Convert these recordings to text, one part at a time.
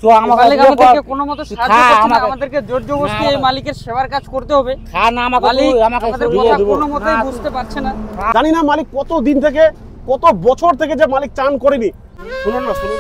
তো আমাদেরকে কোনো মতে সাহায্য করছেন না, আমাদেরকে জোর জবরদস্তি এই মালিকের সেবার কাজ করতে হবে। আমাদের কথা কোনো মতেই বুঝতে পারছে না। জানি না মালিক কত দিন থেকে কত বছর থেকে যে মালিক চান করেনি। শুনুন না চলো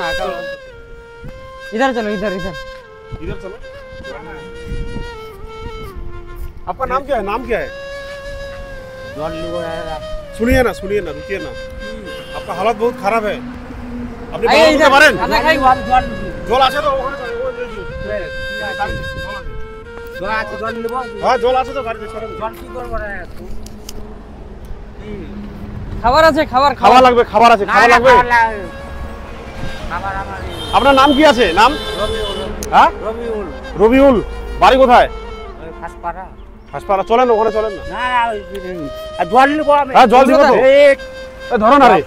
না, इधर चलो इधर चलो। आपका नाम क्या है? नाम क्या है? सुनिए ना रुकिए ना, आपका हालत बहुत खराब है। আপনি বলতে পারেন জল আছে তো ওখানে জল আছে তো গাড়িতে সরেন। জল কি করব রে? খাবার আছে, খাবার লাগবে, খাবার আছে, খাবার লাগবে। আপনার নাম কি আছে? নাম হ্যাঁ রবিউল। বাড়ি কোথায়? হাসপাড়া। চলেন ওখানে চলেন না। জল নিব আমি। হ্যাঁ জল দিব তো। ধরো না রে।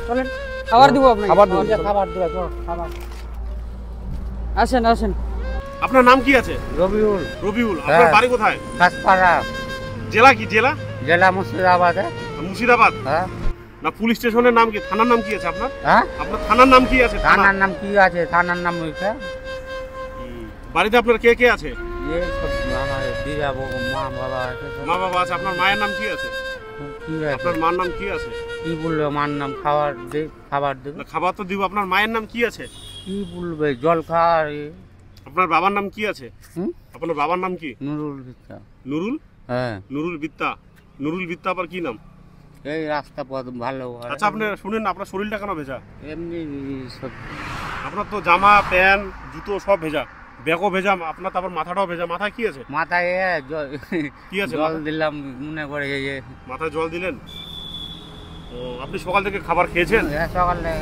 চলেন খাবার দিব আপনাকে। খাবার দিব। আসেন। আপনার নাম কি আছে? রবিউল। আপনার বাড়ি কোথায়? হাসপাড়া। জেলা কি? জেলা মুর্শিদাবাদ। মুর্শিদাবাদ। হ্যাঁ। না পুলিশ স্টেশনের নাম কি? থানার নাম কি আছে আপনার? হ্যাঁ আপনার থানার নাম কি আছে? থানার নাম কি আছে? থানার নাম হইছে। বাড়িতে আপনার কে কে আছে? এই সব আমার দিদা মা বাবা আছে। মা বাবা আছে। আপনার মায়ের নাম কি আছে? আপনার মার নাম কি আছে? কি বলবো? মার নাম খাবার দেব। খাবার তো দিব। আপনার মায়ের নাম কি আছে? কি বলবে? জল খাওয়ার। আপনার বাবার নাম কি আছে? আপনার বাবার নাম কি? নুরুল বিত্তা। নুরুল? হ্যাঁ নুরুল বিত্তা আবার কি নাম? এই রাস্তা পথ ভালো। আচ্ছা আপনি শুনেন, আপনার শরীরটা কেন ভেজা? এমনি সব। আপনার তো জামা প্যান্ট জুতো সব ভেজা, ব্যাগও ভেজা, আপনার তারপর মাথাটাও ভেজা। মাথায় কি আছে? মাথায় কি আছে? জল দিলাম মনে করে। মাথায় জল দিলেন? ও আপনি সকাল থেকে খাবার খেয়েছেন? সকালে।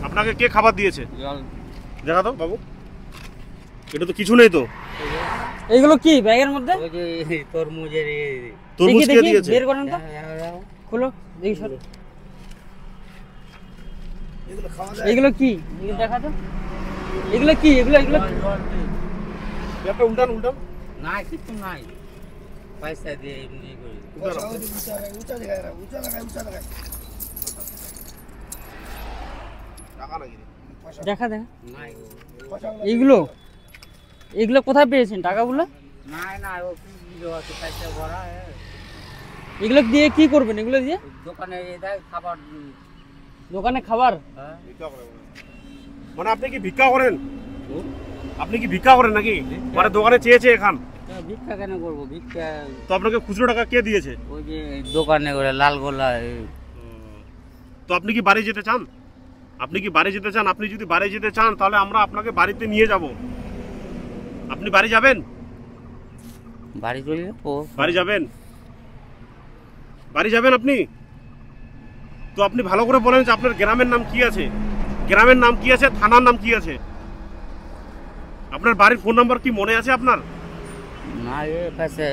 আপনাকে কে খাবার দিয়েছে? জল দেখা তো বাবু, এটা তো কিছু নেই তো। এইগুলো কি ব্যাগের মধ্যে? ওই যে তরমুজের। তরমুজ কে দিয়েছে? বের করেন তো, খুলো দেখি সর। এগুলো কি? দেখা তো এগুলো কি? এগুলো একটা উল্টান। না কিছু নাই, পয়সা দিয়ে এমনি করি। উঁচা জায়গায় টাকা নাকি? দেখা নাই। এগুলো কোথায় পেয়েছেন টাকাগুলো? না ও কি আছে পয়সা ভরা। এগুলো দিয়ে কি করবেন? এগুলো দিয়ে দোকানে খাবার। দোকানে খাবার? মানে আপনি কি ভিক্ষা করেন? আপনি কি ভিক্ষা করেন নাকি? মানে দোকানে চেয়ে খান? ভিক্ষা কেন করবো? ভিক্ষা তো আপনাকে খুচরো টাকা কে দিয়েছে? ওই যে দোকানে করে লাল গোলা। তো আপনি কি বাড়ি যেতে চান? আপনি যদি বাড়ি যেতে চান তাহলে আমরা আপনাকে বাড়িতে নিয়ে যাব। আপনি বাড়ি যাবেন? বাড়ি চলে যাবো। বাড়ি যাবেন আপনি? তো আপনি ভালো করে বলেন যে আপনার গ্রামের নাম কি আছে? থানার নাম কি আছে? আপনার বাড়ির ফোন নাম্বার কি মনে আছে আপনার? না এর কাছে।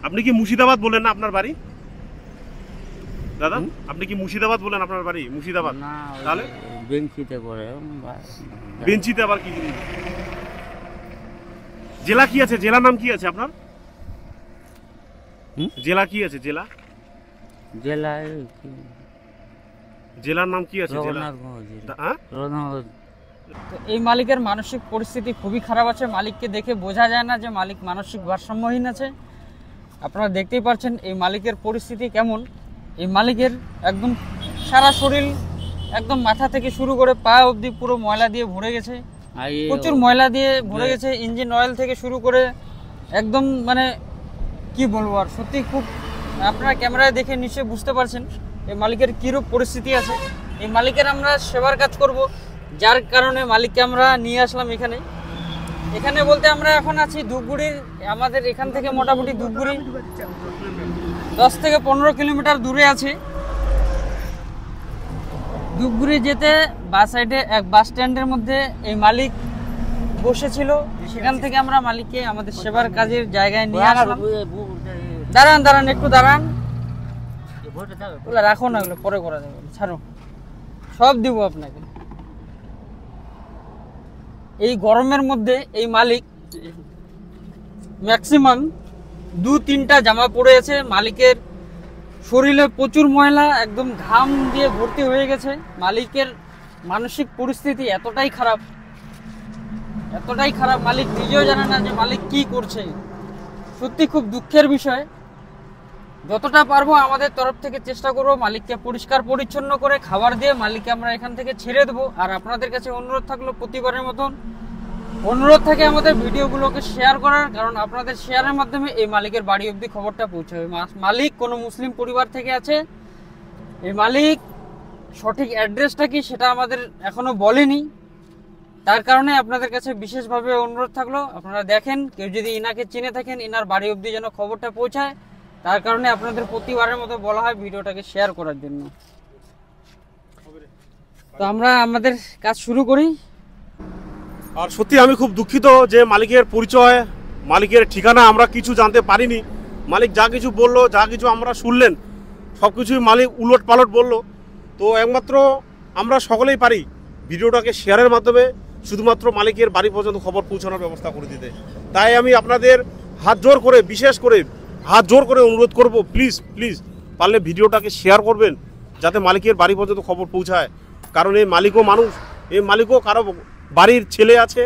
আপনি কি মুর্শিদাবাদ বলেন না আপনার বাড়ি? দাদা আপনি কি মুর্শিদাবাদ বলেন আপনার বাড়ি? মুর্শিদাবাদ। না তাহলে বেঞ্চিতে পড়ে। বেঞ্চিতে আবার কি? জেলা কি আছে? জেলার নাম কি আছে আপনার? জেলা কি আছে? জেলার নাম কি আছে? এই মালিকের মানসিক পরিস্থিতি খুবই খারাপ আছে। মালিককে দেখে বোঝা যায় না যে মালিক মানসিক ভারসাম্যহীন আছে। আপনারা দেখতেই পাচ্ছেন এই মালিকের পরিস্থিতি কেমন। এই মালিকের একদম সারা শরীর একদম মাথা থেকে শুরু করে পা অবধি পুরো ময়লা দিয়ে ভরে গেছে। প্রচুর ময়লা দিয়ে ভরে গেছে। ইঞ্জিন অয়েল থেকে শুরু করে একদম মানে কি বলবো আর, সত্যি খুব। আপনারা ক্যামেরায় দেখে নিশ্চয়ই বুঝতে পারছেন এই মালিকের কীরূপ পরিস্থিতি আছে। এই মালিকের আমরা সেবার কাজ করব, যার কারণে মালিককে আমরা নিয়ে আসলাম এখানে বলতে আমরা এখন আছি ধূপগুড়ির। আমাদের এখান থেকে মোটামুটি ধূপগুড়ি 10 থেকে 15 কিলোমিটার দূরে আছে। ধূপগুড়ি যেতে বাস সাইডে এক বাস স্ট্যান্ডের মধ্যে এই মালিক বসেছিল। সেখান থেকে আমরা মালিককে আমাদের সেবার কাজের জায়গায় নিয়ে আসলাম। দাঁড়ান একটু দাঁড়ান। রাখো না, ওগুলো পরে করা যাবে, ছাড়ো। সব দিব আপনাকে। এই গরমের মধ্যে এই মালিক ম্যাক্সিমাম 2-3টা জামা পরে আছে। মালিকের শরীরে প্রচুর ময়লা, একদম ঘাম দিয়ে ভর্তি হয়ে গেছে। মালিকের মানসিক পরিস্থিতি এতটাই খারাপ, মালিক নিজেও জানে না যে মালিক কি করছে। সত্যি খুব দুঃখের বিষয়। যতটা পারবো আমাদের তরফ থেকে চেষ্টা করবো মালিককে পরিষ্কার পরিচ্ছন্ন করে খাবার দিয়ে মালিককে আমরা এখান থেকে ছেড়ে দেবো। আর আপনাদের কাছে অনুরোধ থাকলো প্রতিবারের মতন অনুরোধ থাকে আমাদের ভিডিওগুলোকে শেয়ার করার, কারণ আপনাদের শেয়ারের মাধ্যমে এই মালিকের বাড়ি অবধি খবরটা পৌঁছাবে। মালিক কোনো মুসলিম পরিবার থেকে আছে। এই মালিক সঠিক অ্যাড্রেসটা কি সেটা আমাদের এখনো বলেনি, তার কারণে আপনাদের কাছে বিশেষভাবে অনুরোধ থাকলো আপনারা দেখেন, কেউ যদি ইনাকে চিনে থাকেন ইনার বাড়ি অবধি যেন খবরটা পৌঁছায়। তার কারণে আপনাদের প্রতিবারের মতো বলা হয় ভিডিওটাকে শেয়ার করার জন্য। তো আমরা আমাদের কাজ শুরু করি। আর সত্যি আমি খুব দুঃখিত যে মালিকের পরিচয়, মালিকের ঠিকানা আমরা কিছু জানতে পারিনি। মালিক যা কিছু বলল, যা কিছু আমরা শুনলেন, সব কিছুই মালিক উলট পালট বলল। তো একমাত্র আমরা সকলেই পারি ভিডিওটাকে শেয়ারের মাধ্যমে শুধুমাত্র মালিকের বাড়ি পর্যন্ত খবর পৌঁছানোর ব্যবস্থা করে দিতে। তাই আমি আপনাদের হাত জোর করে, বিশেষ করে হাত জোর করে অনুরোধ করব, প্লিজ প্লিজ পারলে ভিডিওটাকে শেয়ার করবেন যাতে মালিকের বাড়ি পর্যন্ত খবর পৌঁছায়। কারণ এই মালিকও মানুষ, এই মালিকও কারো বাড়ির ছেলে আছে,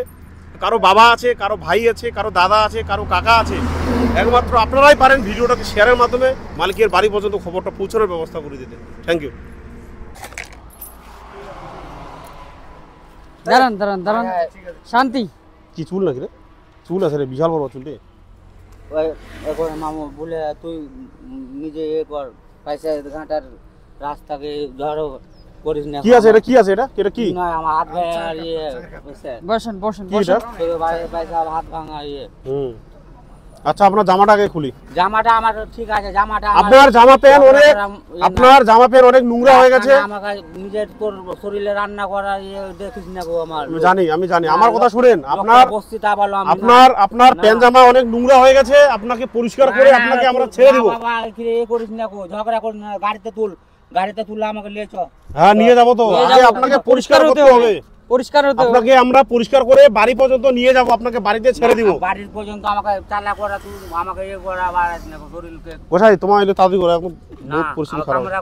কারো বাবা আছে, কারো ভাই আছে, কারো দাদা আছে, কারো কাকা আছে। একমাত্র আপনারাই পারেন ভিডিওটাকে শেয়ারের মাধ্যমে মালিকের বাড়ি পর্যন্ত খবরটা পৌঁছানোর ব্যবস্থা করে দিতে। Thank you. দাঁড়ান দাঁড়ান দাঁড়ান, শান্তি। কি চুল নাকি রে? চুল আছে রে, বিশাল বড় চুল রে। ওই মামু বলে তুই নিজে এ কর, পয়সা ঘাটার রাস্তাকে ধরো করিস না। কি আছে এটা? কি আছে এটা? এটা কি? না আমার হাত ভাঙা আর ইয়ে বুঝছেন? বসেন বসেন কি এটা? পয়সা হাত ভাঙা ইয়ে। আচ্ছা আপনার জামাটা আগে খুলি। জামাটা আমার ঠিক আছে, জামাটা আপনার জামা প্যান্ট অনেক, আপনার জামা প্যান্ট অনেক নোংরা হয়ে গেছে। আমাকে নিজের তোর শরীরে রান্না করা ইয়ে দেখিস না গো আমার। আমি জানি আমার কথা শুনেন। আপনার প্যান্ট জামা অনেক নোংরা হয়ে গেছে, আপনাকে পরিষ্কার করে আপনাকে আমরা ছেড়ে দেব। বাবা এ করিস না গো, ঝগড়া করিস না, গাড়িতে তুল আমাকে নিয়ে চল। হ্যাঁ নিয়ে যাব তো, আগে আপনাকে পরিষ্কার করতে হবে। আপনাকে আমরা পরিষ্কার করে বাড়ি পর্যন্ত নিয়ে যাব, আপনাকে বাড়িতে ছেড়ে দিব। বাড়ির পর্যন্ত আমাকে চালা করা, তুই আমাকে এ করা বাড়াস না গো শরীরকে। কোথায় তোমার এলে তাড়াতাড়ি করে, এখন বহুত পরিস্থিতি খারাপ। আমরা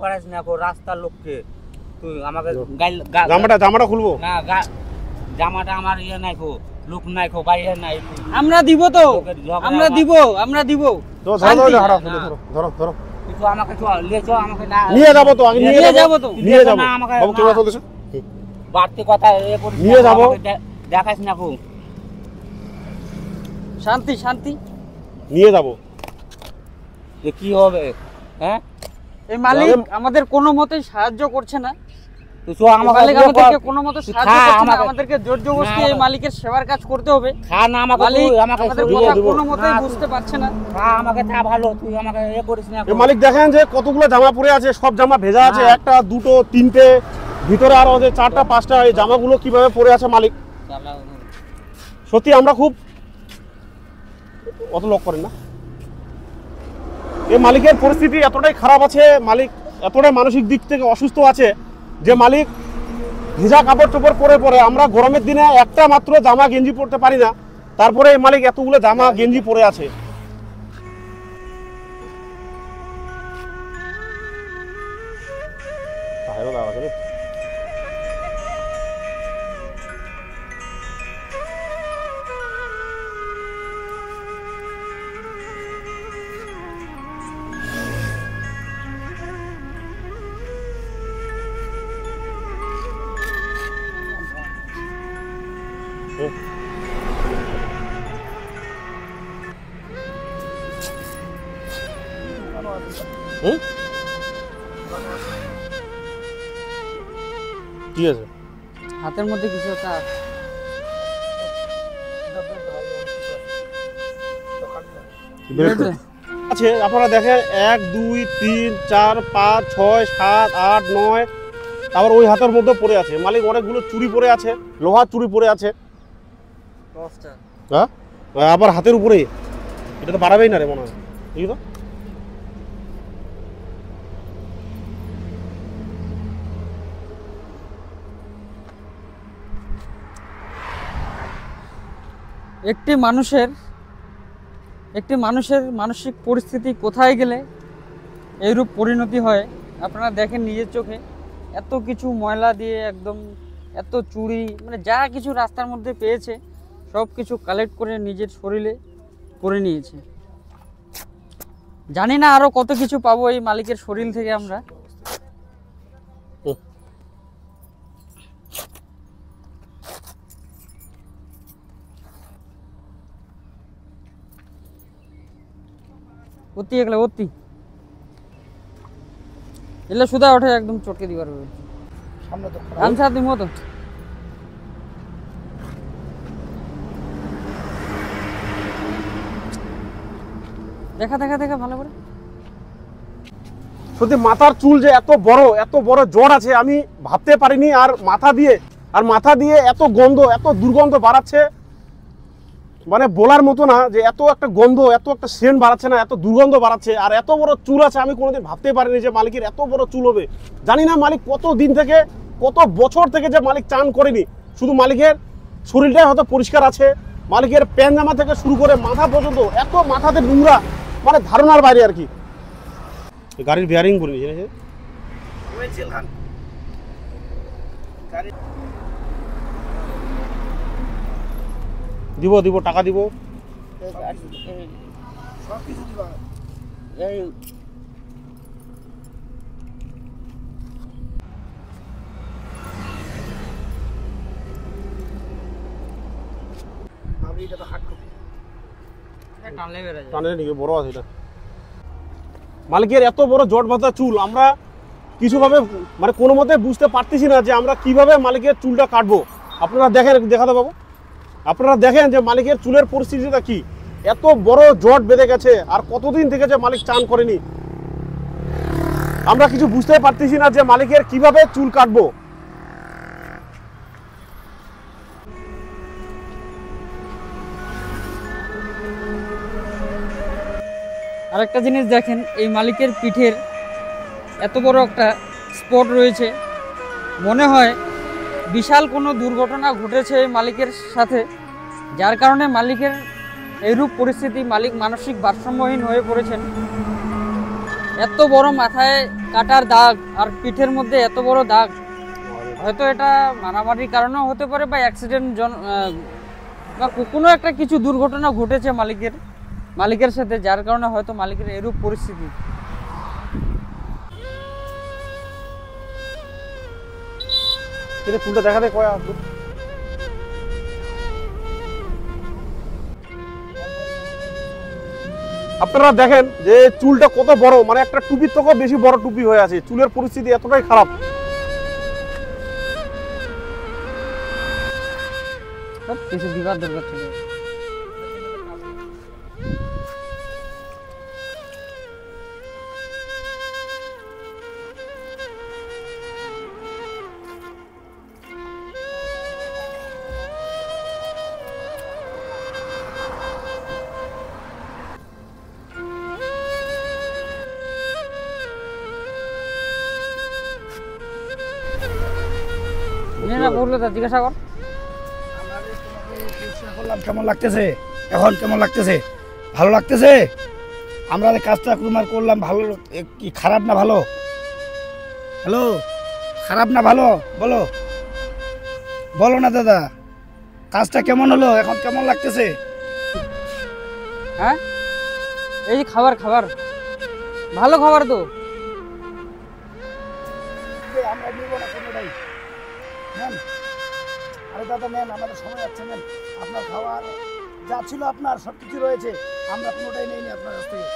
করাস না গো রাস্তার লোককে। তুই আমাকে জামাটা খুলবো না, জামাটা আমার ইয়ে নাই গো, লোক নাই গো, বাইরে নাই। আমরা দিব তো, আমরা দিব। তো ধরো ধরো তুই আমাকে চল নিয়ে চল, আমাকে না নিয়ে যাব তো, আগে নিয়ে যাব তো, নিয়ে যাব। বাবু কেমন চলতেছে? বাড়তি কথা এ করিস, নিয়ে যাব, দেখাস না গো। শান্তি শান্তি, নিয়ে যাব। যে কি হবে? হ্যাঁ এই মালিক আমাদের কোনো মতেই সাহায্য করছে না। আমাদেরকে কোনো মতে সাহায্য করছে না, আমাদেরকে জোর জবরদস্তি এই মালিকের সেবার কাজ করতে হবে। মালিক আমাদের কথা কোনো মতেই বুঝতে পারছে না। আমাকে তা ভালো, তুই আমাকে এ করিস না। মালিক দেখেন যে কতগুলো জামা পরে আছে, সব জামা ভেজা আছে, একটা দুটো তিনটে, ভিতরে আরো আছে 4টা 5টা। এই জামাগুলো কিভাবে পরে আছে মালিক? সত্যি আমরা খুব অত লক করেন না। এই মালিকের পরিস্থিতি এতটাই খারাপ আছে, মালিক এতটাই মানসিক দিক থেকে অসুস্থ আছে যে মালিক ভিজা কাপড় চোপড় পরে আমরা গরমের দিনে একটা মাত্র জামা গেঞ্জি পরতে পারি না, তারপরে এই মালিক এতগুলো জামা গেঞ্জি পরে আছে। কি আছে হাতের মধ্যে? কিছু একটা আছে। আপনারা দেখেন 1 2 3 4 5 6 7 8 9, তারপর ওই হাতের মধ্যে পড়ে আছে। মালিক অনেকগুলো চুড়ি পরে আছে, লোহার চুড়ি পরে আছে। হ্যাঁ আবার হাতের উপরে, এটা তো বাড়াবেই না রে মনে হয়। ঠিক তো একটি মানুষের একটি মানুষের মানসিক পরিস্থিতি কোথায় গেলে এইরূপ পরিণতি হয় আপনারা দেখেন নিজের চোখে। এত কিছু ময়লা দিয়ে একদম এত চুড়ি মানে যা কিছু রাস্তার মধ্যে পেয়েছে সব কিছু কালেক্ট করে নিজের শরীরে করে নিয়েছে। জানি না আরও কত কিছু পাবো এই মালিকের শরীর থেকে আমরা। অতি এগুলো অতি এগুলো সুদা ওঠে একদম চটকে দিবার গামছা দিব তো। দেখা দেখা দেখা ভালো করে। সত্যি মাথার চুল যে এত বড় জ্বর আছে আমি ভাবতে পারিনি। আর মাথা দিয়ে এত গন্ধ, এত দুর্গন্ধ বাড়াচ্ছে, মানে বলার মতো না যে এত একটা গন্ধ, এত একটা সেন্ট বাড়াচ্ছে না, এত দুর্গন্ধ বাড়াচ্ছে। আর এত বড় চুল আছে আমি কোনোদিন ভাবতে পারিনি যে মালিকের এত বড় চুল হবে। জানি না মালিক কত দিন থেকে, কত বছর থেকে যে মালিক চান করেনি। শুধু মালিকের শরীরটাই হয়তো পরিষ্কার আছে, মালিকের প্যান্ট জামা থেকে শুরু করে মাথা পর্যন্ত এত মাথাতে নোংরা, মানে ধারণার বাইরে আর কি। গাড়ির বেয়ারিং করে নিয়েছে। দিব টাকা দিব। বড় আছে এটা। মালিকের এত বড় জট বাঁধা চুল, আমরা কিছুভাবে মানে কোনো মতে বুঝতে পারতেছি না যে আমরা কিভাবে মালিকের চুলটা কাটবো। আপনারা দেখেন, দেখাতে পাবো। আপনারা দেখেন যে মালিকের চুলের পরিস্থিতিটা কি, এত বড় জট বেঁধে গেছে। আর কতদিন থেকে যে মালিক চান করেনি, আমরা কিছু বুঝতে পারতেছি না যে মালিকের কিভাবে চুল কাটবো। আরেকটা জিনিস দেখেন, এই মালিকের পিঠের এত বড় একটা স্পট রয়েছে। মনে হয় বিশাল কোনো দুর্ঘটনা ঘটেছে এই মালিকের সাথে, যার কারণে মালিকের এইরূপ পরিস্থিতি। মালিক মানসিক ভারসাম্যহীন হয়ে পড়েছেন। এত বড় মাথায় কাটার দাগ আর পিঠের মধ্যে এত বড় দাগ, হয়তো এটা মারামারির কারণেও হতে পারে বা অ্যাক্সিডেন্ট বা কোনো একটা কিছু দুর্ঘটনা ঘটেছে মালিকের সাথে, যার কারণে হয়তো মালিকের এরূপ পরিস্থিতি। চুলটা দেখাতে কয় আপনারা দেখেন যে চুলটা কত বড়, মানে একটা টুপির থেকেও বেশি বড় টুপি হয়ে আছে। চুলের পরিস্থিতি এতটাই খারাপ। কিছু বিবাদ দরকার ছিল। জিজ্ঞাসা কর কেমন লাগতেছে, এখন কেমন লাগতেছে? ভালো লাগতেছে? আমরা কাজটা তোমার করলাম, ভালো কি খারাপ না ভালো? হ্যালো, খারাপ না ভালো বলো, বলো না দাদা, কাজটা কেমন হলো, এখন কেমন লাগতেছে? হ্যাঁ, এই খাবার ভালো খাবার তো আমরা নিব না কোনোটাই। নেন, আরে দাদা নেন, আমাদের সময় যাচ্ছে, নেন। আপনার খাওয়ার যা ছিল আপনার সব কিছু রয়েছে, আমরা কোনোটাই নেইনি আপনার কাছ থেকে।